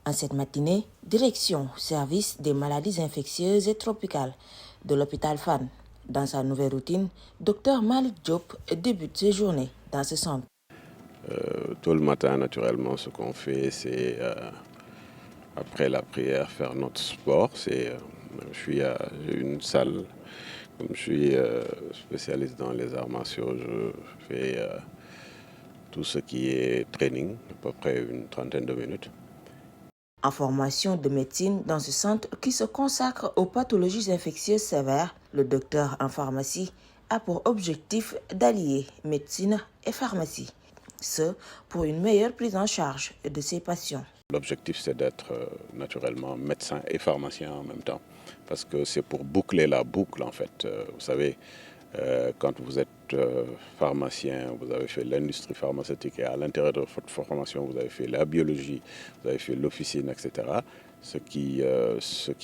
En cette matinée, direction service des maladies infectieuses et tropicales de l'hôpital Fann. Dans sa nouvelle routine, Dr Malik Diop débute ses journées dans ce centre. Tôt le matin, naturellement, ce qu'on fait, c'est après la prière, faire notre sport. J'ai une salle, comme je suis spécialiste dans les arts martiaux, je fais tout ce qui est training, à peu près une trentaine de minutes. En formation de médecine dans ce centre qui se consacre aux pathologies infectieuses sévères, le docteur en pharmacie a pour objectif d'allier médecine et pharmacie. Ce, pour une meilleure prise en charge de ses patients. L'objectif, c'est d'être naturellement médecin et pharmacien en même temps, parce que c'est pour boucler la boucle, en fait. Vous savez, quand vous êtes pharmacien, vous avez fait l'industrie pharmaceutique et à l'intérieur de votre formation, vous avez fait la biologie, vous avez fait l'officine, etc. Ce qui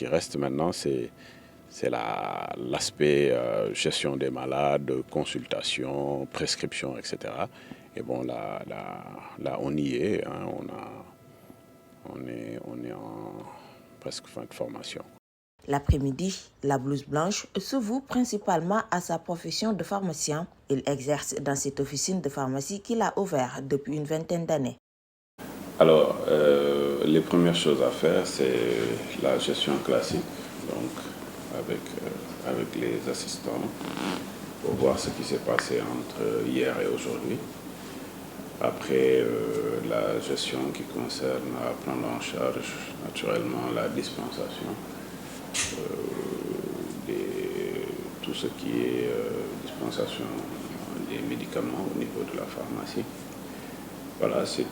reste maintenant, c'est l'aspect gestion des malades, consultation, prescription, etc. Et bon, là on y est, hein, on est en presque fin de formation. L'après-midi, la blouse blanche se voue principalement à sa profession de pharmacien. Il exerce dans cette officine de pharmacie qu'il a ouverte depuis une vingtaine d'années. Alors, les premières choses à faire, c'est la gestion classique, donc avec les assistants, pour voir ce qui s'est passé entre hier et aujourd'hui. Après, la gestion qui concerne à prendre en charge naturellement la dispensation, tout ce qui est dispensation des médicaments au niveau de la pharmacie. Voilà, c'est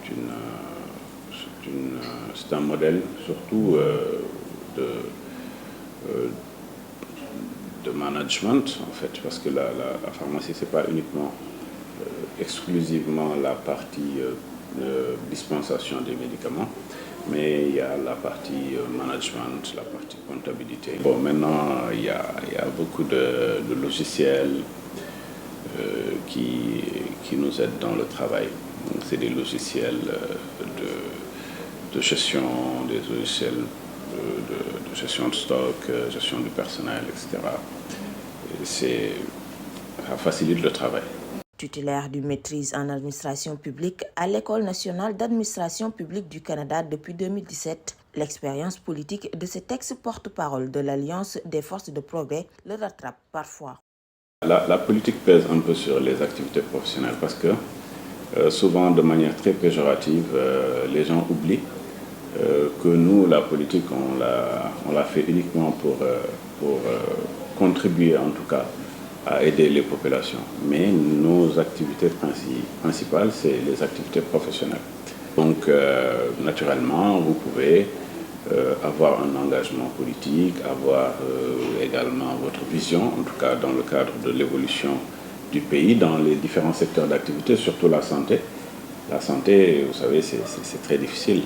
un modèle surtout de management en fait, parce que la pharmacie, c'est pas uniquement exclusivement la partie dispensation des médicaments, mais il y a la partie management, la partie comptabilité. Bon, maintenant, il y a beaucoup de logiciels qui nous aident dans le travail. C'est des logiciels de gestion, des logiciels de gestion de stock, gestion du personnel, etc. Ça facilite le travail. Titulaire d'une maîtrise en administration publique à l'École nationale d'administration publique du Canada depuis 2017, l'expérience politique de cet ex-porte-parole de l'Alliance des forces de progrès le rattrape parfois. La politique pèse un peu sur les activités professionnelles parce que souvent de manière très péjorative, les gens oublient que nous, la politique, on l'a fait uniquement pour contribuer en tout cas à aider les populations. Mais nos activités principales, c'est les activités professionnelles. Donc, naturellement, vous pouvez avoir un engagement politique, avoir également votre vision, en tout cas dans le cadre de l'évolution du pays, dans les différents secteurs d'activité, surtout la santé. La santé, vous savez, c'est très difficile.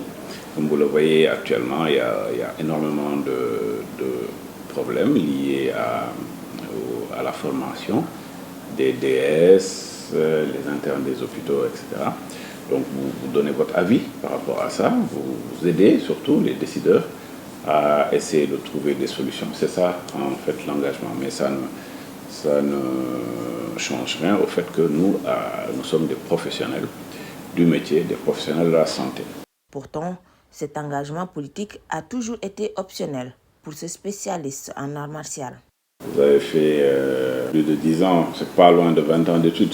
Comme vous le voyez actuellement, il y a énormément de problèmes liés à la formation des DS, les internes des hôpitaux, etc. Donc vous donnez votre avis par rapport à ça, vous aidez surtout les décideurs à essayer de trouver des solutions. C'est ça en fait l'engagement, mais ça ne change rien au fait que nous sommes des professionnels du métier, des professionnels de la santé. Pourtant, cet engagement politique a toujours été optionnel pour ce spécialiste en arts martiaux. Vous avez fait plus de 10 ans, c'est pas loin de 20 ans d'études.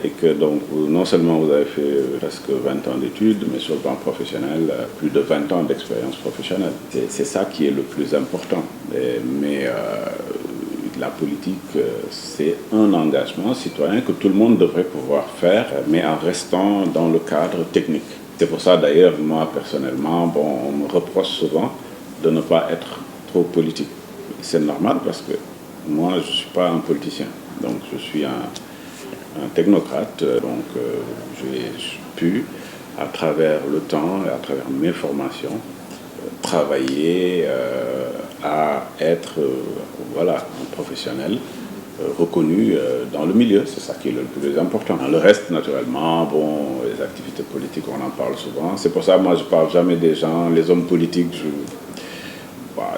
Et que donc, non seulement vous avez fait presque 20 ans d'études, mais sur le plan professionnel, plus de 20 ans d'expérience professionnelle. C'est ça qui est le plus important. Mais la politique, c'est un engagement citoyen que tout le monde devrait pouvoir faire, mais en restant dans le cadre technique. C'est pour ça d'ailleurs, moi personnellement, on me reproche souvent de ne pas être trop politique. C'est normal parce que moi, je ne suis pas un politicien, donc je suis un technocrate. Donc j'ai pu, à travers le temps et à travers mes formations, travailler à être un professionnel reconnu dans le milieu, c'est ça qui est le plus important. Le reste, naturellement, bon, les activités politiques, on en parle souvent. C'est pour ça que moi, je ne parle jamais des gens, les hommes politiques,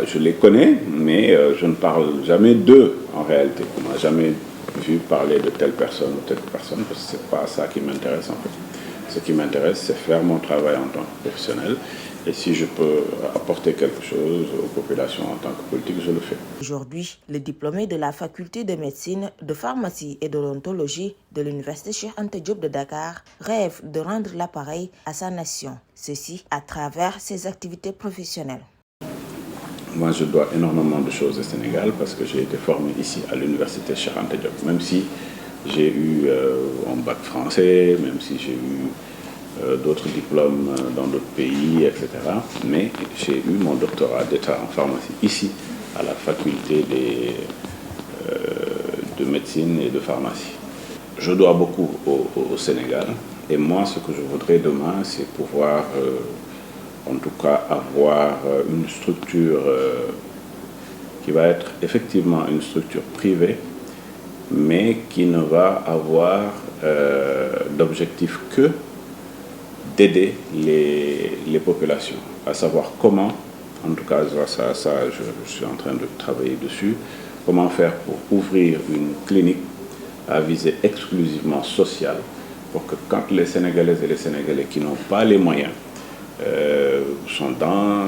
je les connais, mais je ne parle jamais d'eux en réalité. On n'a jamais vu parler de telle personne ou telle personne, parce que ce n'est pas ça qui m'intéresse en fait. Ce qui m'intéresse, c'est faire mon travail en tant que professionnel. Et si je peux apporter quelque chose aux populations en tant que politique, je le fais. Aujourd'hui, le diplômé de la faculté de médecine, de pharmacie et d'odontologie de l'université Cheikh Anta Diop de Dakar rêve de rendre l'appareil à sa nation. Ceci à travers ses activités professionnelles. Moi, je dois énormément de choses au Sénégal parce que j'ai été formé ici à l'université Cheikh Anta Diop. Même si j'ai eu un bac français, même si j'ai eu d'autres diplômes dans d'autres pays, etc. Mais j'ai eu mon doctorat d'État en pharmacie ici, à la faculté de médecine et de pharmacie. Je dois beaucoup au Sénégal. Et moi, ce que je voudrais demain, c'est pouvoir, en tout cas, avoir une structure qui va être effectivement une structure privée, mais qui ne va avoir d'objectif que d'aider les populations, à savoir comment, en tout cas ça je suis en train de travailler dessus, comment faire pour ouvrir une clinique à visée exclusivement sociale, pour que quand les Sénégalaises et les Sénégalais qui n'ont pas les moyens sont dans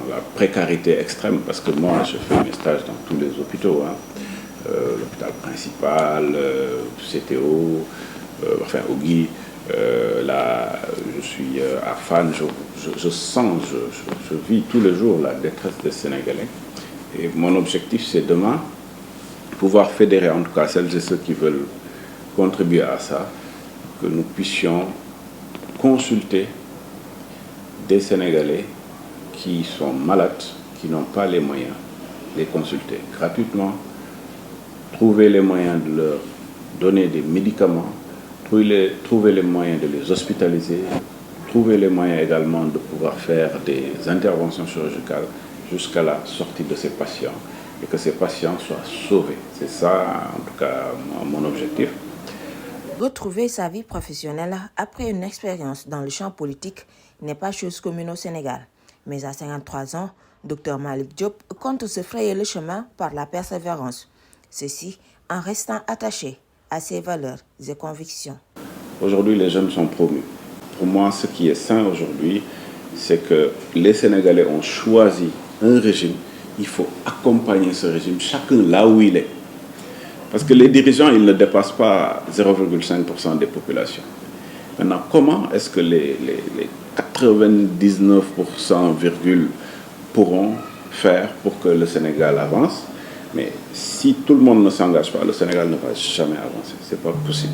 la précarité extrême, parce que moi je fais mes stages dans tous les hôpitaux, l'hôpital principal, CTO, enfin Ogui, là je suis à Fan, je sens, je vis tous les jours la détresse des Sénégalais. Et mon objectif, c'est demain pouvoir fédérer, en tout cas celles et ceux qui veulent contribuer à ça, que nous puissions consulter des Sénégalais qui sont malades, qui n'ont pas les moyens, les consulter gratuitement, trouver les moyens de leur donner des médicaments, trouver les moyens de les hospitaliser, trouver les moyens également de pouvoir faire des interventions chirurgicales jusqu'à la sortie de ces patients et que ces patients soient sauvés. C'est ça, en tout cas, mon objectif. Retrouver sa vie professionnelle après une expérience dans le champ politique n'est pas chose commune au Sénégal. Mais à 53 ans, Dr Malick Diop compte se frayer le chemin par la persévérance. Ceci en restant attaché à ses valeurs et convictions. Aujourd'hui, les jeunes sont promus. Pour moi, ce qui est sain aujourd'hui, c'est que les Sénégalais ont choisi un régime. Il faut accompagner ce régime, chacun là où il est. Parce que les dirigeants, ils ne dépassent pas 0,5% des populations. Maintenant, comment est-ce que les 99% pourront faire pour que le Sénégal avance? Mais si tout le monde ne s'engage pas, le Sénégal ne va jamais avancer. Ce n'est pas possible.